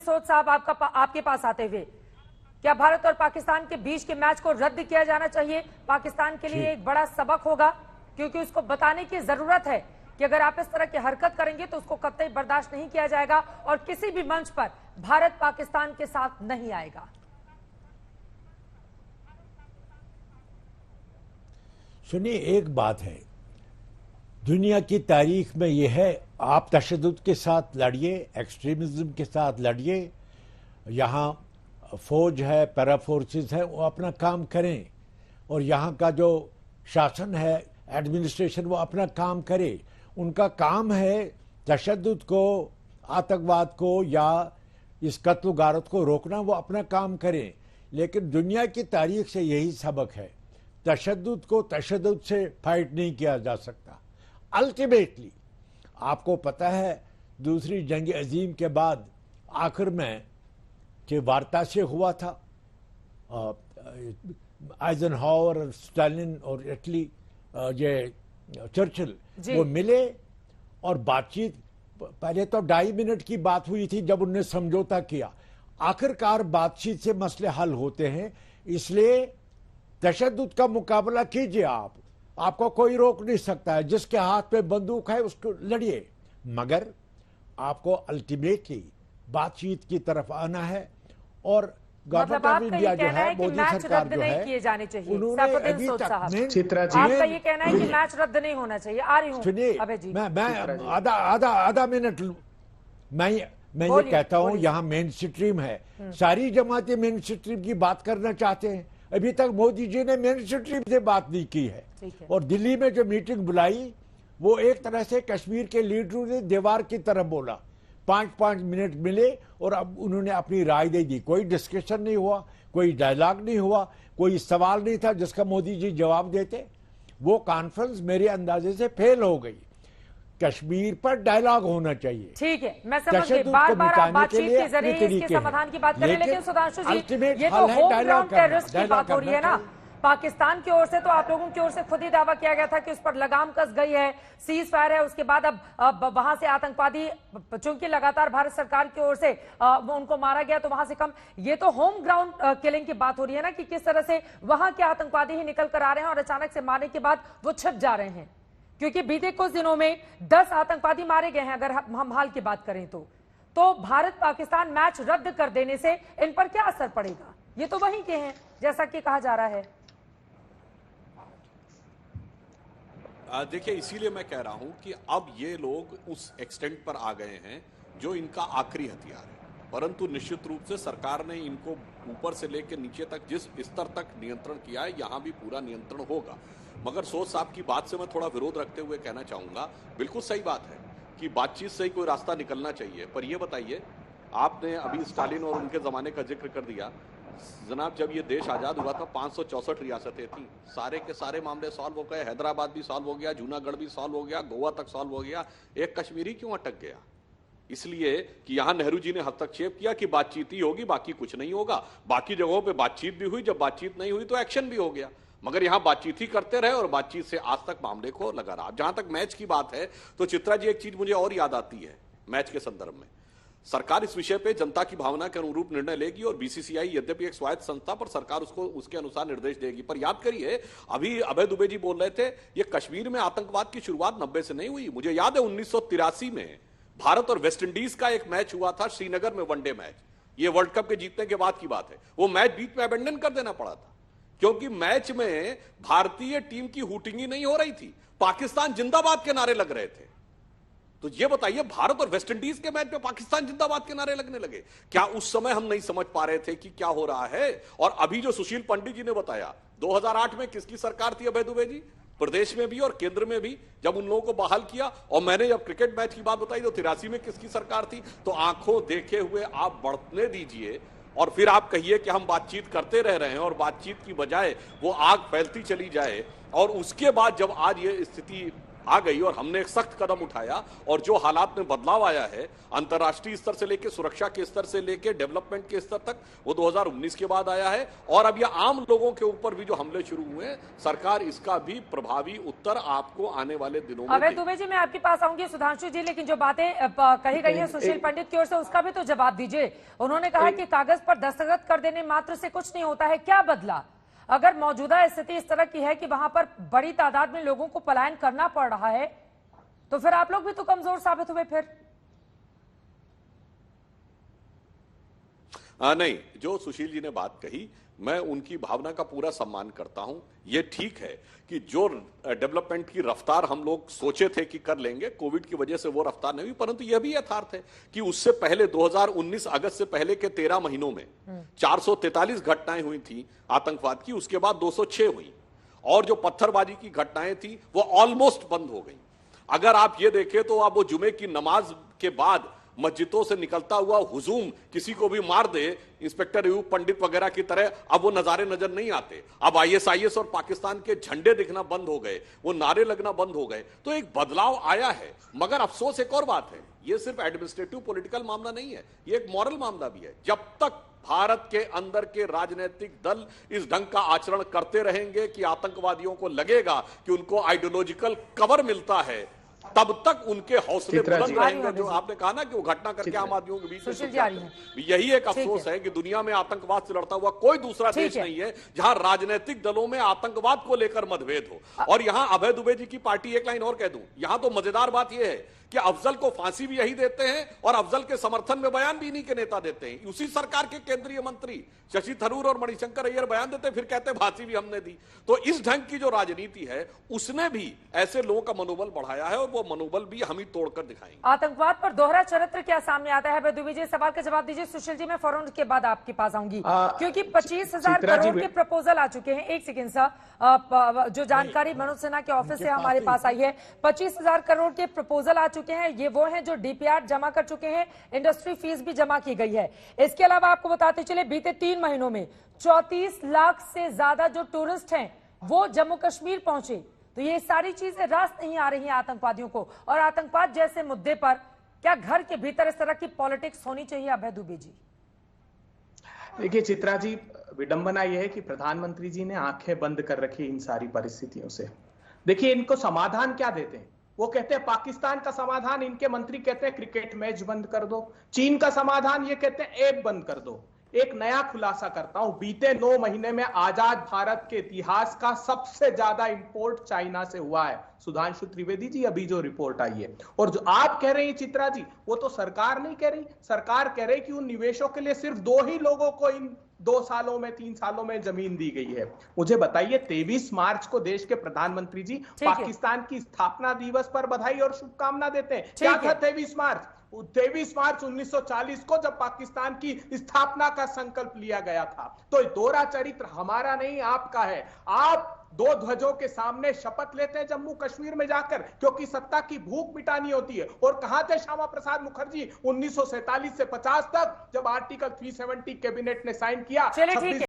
सोच साहब आपके पास आते हुए, क्या भारत और पाकिस्तान के बीच के मैच को रद्द किया जाना चाहिए? पाकिस्तान के लिए एक बड़ा सबक होगा, क्योंकि उसको बताने की जरूरत है कि अगर आप इस तरह की हरकत करेंगे तो उसको कतई बर्दाश्त नहीं किया जाएगा और किसी भी मंच पर भारत पाकिस्तान के साथ नहीं आएगा। सुनिए, एक बात है, दुनिया की तारीख में यह है, आप तशद्दुद के साथ लड़िए, एक्सट्रीमिज्म के साथ लड़िए, यहाँ फौज है, पैरा फोर्सेस है, वो अपना काम करें, और यहाँ का जो शासन है, एडमिनिस्ट्रेशन, वो अपना काम करे। उनका काम है तशद्दुद को, आतंकवाद को या इस कत्ल गारत को रोकना, वो अपना काम करें। लेकिन दुनिया की तारीख से यही सबक है, तशद्दुद को तशद्दुद से फाइट नहीं किया जा सकता। अल्टीमेटली आपको पता है, दूसरी जंग अजीम के बाद आखिर में कि वार्ता से हुआ था, आइजनहावर, स्टालिन और इटली, ये चर्चिल, वो मिले और बातचीत, पहले तो 2.5 मिनट की बात हुई थी जब उन्होंने समझौता किया। आखिरकार बातचीत से मसले हल होते हैं, इसलिए तशद्दुद का मुकाबला कीजिए। आपको कोई रोक नहीं सकता है, जिसके हाथ में बंदूक है उसको लड़िए, मगर आपको अल्टीमेटली बातचीत की तरफ आना है। और गवर्नमेंट ऑफ इंडिया जो है, मोदी सरकार जो है, उन्होंने अभी तक चित्रा जी, आपका ये कहना है कि मैच रद्द नहीं होना चाहिए। आ रही हूँ, सुनिए, मैं आधा मिनट मैं ये कहता हूँ, यहाँ मेन स्ट्रीम है, सारी जमातें मेन स्ट्रीम की बात करना चाहते हैं। अभी तक मोदी जी ने मेन स्ट्रीम से बात नहीं की है। और दिल्ली में जो मीटिंग बुलाई, वो एक तरह से कश्मीर के लीडरों ने दीवार की तरफ बोला। 5-5 मिनट मिले और अब उन्होंने अपनी राय दे दी। कोई डिस्कशन नहीं हुआ, कोई डायलॉग नहीं हुआ, कोई सवाल नहीं था जिसका मोदी जी जवाब देते। वो कॉन्फ्रेंस मेरे अंदाजे से फेल हो गई। कश्मीर पर डायलॉग होना चाहिए। ठीक है, मैं समझ गई। बार-बार आप बातचीत के जरिए इसके समाधान की बात करें, लेकिन सुधांशु जी, ये तो होम ग्राउंड टेररिस्ट की बात हो रही है ना। पाकिस्तान की ओर से तो आप लोगों की ओर से खुद ही दावा किया गया था कि उस पर लगाम कस गई है, सीज फायर है। उसके बाद अब वहां से आतंकवादी, चूंकि लगातार भारत सरकार की ओर से उनको मारा गया, तो वहां से कम, ये तो होम ग्राउंड किलिंग की बात हो रही है ना, कि किस तरह से वहां के आतंकवादी ही निकल कर आ रहे हैं और अचानक से मारने के बाद वो छिप जा रहे हैं। क्योंकि बीते कुछ दिनों में 10 आतंकवादी मारे गए हैं, अगर हम हाल की बात करें तो भारत पाकिस्तान मैच रद्द कर देने से इन पर क्या असर पड़ेगा? ये तो वहीं के हैं, जैसा कि कहा जा रहा है। देखिए, इसीलिए मैं कह रहा हूं कि अब ये लोग उस एक्सटेंट पर आ गए हैं जो इनका आखिरी हथियार है। परंतु निश्चित रूप से सरकार ने इनको ऊपर से लेकर नीचे तक जिस स्तर तक नियंत्रण किया है, यहां भी पूरा नियंत्रण होगा। मगर सोच साहब की बात से मैं थोड़ा विरोध रखते हुए कहना चाहूंगा, बिल्कुल सही बात है कि बातचीत से ही कोई रास्ता निकलना चाहिए। पर यह बताइए, आपने अभी स्टालिन और उनके जमाने का जिक्र कर दिया। जनाब, जब ये देश आजाद हुआ था 564 रियासतें थी, सारे के सारे मामले सॉल्व हो गए। हैदराबाद भी सॉल्व हो गया, जूनागढ़ भी सॉल्व हो गया, गोवा तक सॉल्व हो गया। एक कश्मीरी क्यों अटक गया? इसलिए कि यहां नेहरू जी ने हस्तक्षेप किया कि बातचीत ही होगी, बाकी कुछ नहीं होगा। बाकी जगहों पे बातचीत भी हुई, जब बातचीत नहीं हुई तो एक्शन भी हो गया। मगर यहां बातचीत ही करते रहे और बातचीत से आज तक मामले को लगा रहा। जहां तक मैच की बात है, तो चित्रा जी, एक चीज मुझे और याद आती है मैच के संदर्भ में। सरकार इस विषय पे जनता की भावना के अनुरूप निर्णय लेगी और बीसीसीआई यद्यपि एक स्वायत्त संस्था, पर सरकार उसको उसके अनुसार निर्देश देगी। पर याद करिए, अभी अभय दुबे जी बोल रहे थे, ये कश्मीर में आतंकवाद की शुरुआत 90 से नहीं हुई। मुझे याद है 1983 में भारत और वेस्ट इंडीज का एक मैच हुआ था श्रीनगर में, वनडे मैच। ये वर्ल्ड कप के जीतने के बाद की बात है। वो मैच बीच में अबेंडन कर देना पड़ा था, क्योंकि मैच में भारतीय टीम की हुटिंगी नहीं हो रही थी, पाकिस्तान जिंदाबाद के नारे लग रहे थे। तो ये बताइए, भारत और वेस्ट इंडीज के मैच में पाकिस्तान जिंदाबाद के नारे लगने लगे। क्या उस समय हम नहीं समझ पा रहे थे कि क्या हो रहा है? और अभी जो सुशील पंडित जी ने बताया, 2008 में किसकी सरकार थी अभय दुबे जी? प्रदेश में भी और केंद्र में भी, जब उन लोगों को बहाल किया। और मैंने जब क्रिकेट मैच की बात बताई तो 83 में किसकी सरकार थी? तो आंखों देखे हुए आप बढ़ने दीजिए और फिर आप कहिए कि हम बातचीत करते रह रहे हैं, और बातचीत की बजाय वो आग फैलती चली जाए। और उसके बाद जब आज ये स्थिति आ गई और हमने एक सख्त कदम उठाया और जो हालात में बदलाव आया है अंतर्राष्ट्रीय स्तर से लेकर सुरक्षा के स्तर से लेकर डेवलपमेंट के स्तर तक, वो 2019 के बाद आया है। और अब यह आम लोगों के ऊपर भी जो हमले शुरू हुए हैं, सरकार इसका भी प्रभावी उत्तर आपको आने वाले दिनों में अवैध दुबे जी, मैं आपके पास आऊंगी सुधांशु जी, लेकिन जो बातें कही गई है सुशील पंडित की ओर से उसका भी तो जवाब दीजिए। उन्होंने कहा कि कागज पर दस्तखत कर देने मात्र से कुछ नहीं होता है, क्या बदला? अगर मौजूदा स्थिति इस तरह की है कि वहां पर बड़ी तादाद में लोगों को पलायन करना पड़ रहा है, तो फिर आप लोग भी तो कमजोर साबित हुए फिर। नहीं, जो सुशील जी ने बात कही, मैं उनकी भावना का पूरा सम्मान करता हूं। यह ठीक है कि जो डेवलपमेंट की रफ्तार हम लोग सोचे थे कि कर लेंगे, कोविड की वजह से वो रफ्तार नहीं हुई, परंतु यह भी यथार्थ है कि उससे पहले 2019 अगस्त से पहले के 13 महीनों में 443 घटनाएं हुई थी आतंकवाद की, उसके बाद 206 हुई और जो पत्थरबाजी की घटनाएं थी वो ऑलमोस्ट बंद हो गई। अगर आप ये देखें तो आप वो जुमे की नमाज के बाद मस्जिदों से निकलता हुआ हुजूम किसी को भी मार दे, इंस्पेक्टर अयूब पंडित वगैरह की तरह, अब वो नजारे नजर नहीं आते। अब आईएसआईएस और पाकिस्तान के झंडे दिखना बंद हो गए, वो नारे लगना बंद हो गए। तो एक बदलाव आया है, मगर अफसोस एक और बात है, ये सिर्फ एडमिनिस्ट्रेटिव पॉलिटिकल मामला नहीं है, ये एक मॉरल मामला भी है। जब तक भारत के अंदर के राजनीतिक दल इस ढंग का आचरण करते रहेंगे कि आतंकवादियों को लगेगा कि उनको आइडियोलॉजिकल कवर मिलता है, तब तक उनके हौसले बुलंद रहेंगे। जो आपने कहा ना कि वो घटना करके आम आदमियों के बीच में, यही एक अफसोस है कि दुनिया में आतंकवाद से लड़ता हुआ कोई दूसरा देश नहीं है जहां राजनीतिक दलों में आतंकवाद को लेकर मतभेद हो। और यहां अभय दुबे जी की पार्टी, एक लाइन और कह दूं, यहां तो मजेदार बात यह है कि अफजल को फांसी भी यही देते हैं और अफजल के समर्थन में बयान भी इन्हीं के नेता देते हैं। उसी सरकार के केंद्रीय मंत्री शशि थरूर और मणिशंकर अय्यर बयान देते, फिर कहते फांसी भी हमने दी। तो इस ढंग की जो राजनीति है उसने भी ऐसे लोगों का मनोबल बढ़ाया है और वो मनोबल भी हम ही तोड़कर दिखाएंगे। आतंकवाद पर दोहरा चरित्र क्या सामने आता है? दुबे जी, सवाल का जवाब दीजिए। सुशील जी, मैं फौरन के बाद आपके पास आऊंगी, क्योंकि 25,000 करोड़ के प्रपोजल आ चुके हैं। एक सेकेंड सर, जो जानकारी मनोज सिन्हा के ऑफिस से हमारे पास आई है, 25,000 करोड़ के प्रपोजल आ चुके हैं। ये वो हैं जो डीपीआर जमा कर चुके हैं, इंडस्ट्री फीस भी जमा की गई है। इसके अलावा आपको बताते चले, बीते 3 महीनों में 34 लाख से ज्यादा जो टूरिस्ट हैं वो जम्मू कश्मीर पहुंचे। तो ये सारी चीजें रास नहीं आ रही हैं आतंकवादियों को। और आतंकवाद जैसे मुद्दे पर क्या घर के भीतर इस तरह की पॉलिटिक्स होनी चाहिए? अभय दुबे जी, देखिए चित्रा जी, विडंबना यह है कि प्रधानमंत्री जी ने आंखें बंद कर रखी इन सारी परिस्थितियों से। देखिए, इनको समाधान क्या देते हैं? वो कहते हैं पाकिस्तान का समाधान, इनके मंत्री कहते हैं क्रिकेट मैच बंद कर दो। चीन का समाधान, ये कहते हैं ऐप बंद कर दो। एक नया खुलासा करता हूं, बीते 9 महीने में आजाद भारत के इतिहास का सबसे ज्यादा इंपोर्ट चाइना से हुआ है। सुधांशु त्रिवेदी जी, अभी जो रिपोर्ट आई है, और जो आप कह रहे हैं चित्रा जी, वो तो सरकार नहीं कह रही। सरकार कह रही कि उन निवेशों के लिए सिर्फ 2 ही लोगों को इन 2 सालों में 3 सालों में जमीन दी गई है। मुझे बताइए, 23 मार्च को देश के प्रधानमंत्री जी पाकिस्तान की स्थापना दिवस पर बधाई और शुभकामना देते हैं। क्या था 23 मार्च? 23 मार्च 1940 को जब पाकिस्तान की स्थापना का संकल्प लिया गया था। तो दोहरा चरित्र हमारा नहीं, आपका है। आप 2 ध्वजों के सामने शपथ लेते हैं जम्मू कश्मीर में जाकर, क्योंकि सत्ता की भूख मिटानी होती है। और कहां थे श्यामा प्रसाद मुखर्जी 1947 से 50 तक, जब आर्टिकल 370 कैबिनेट ने साइन किया?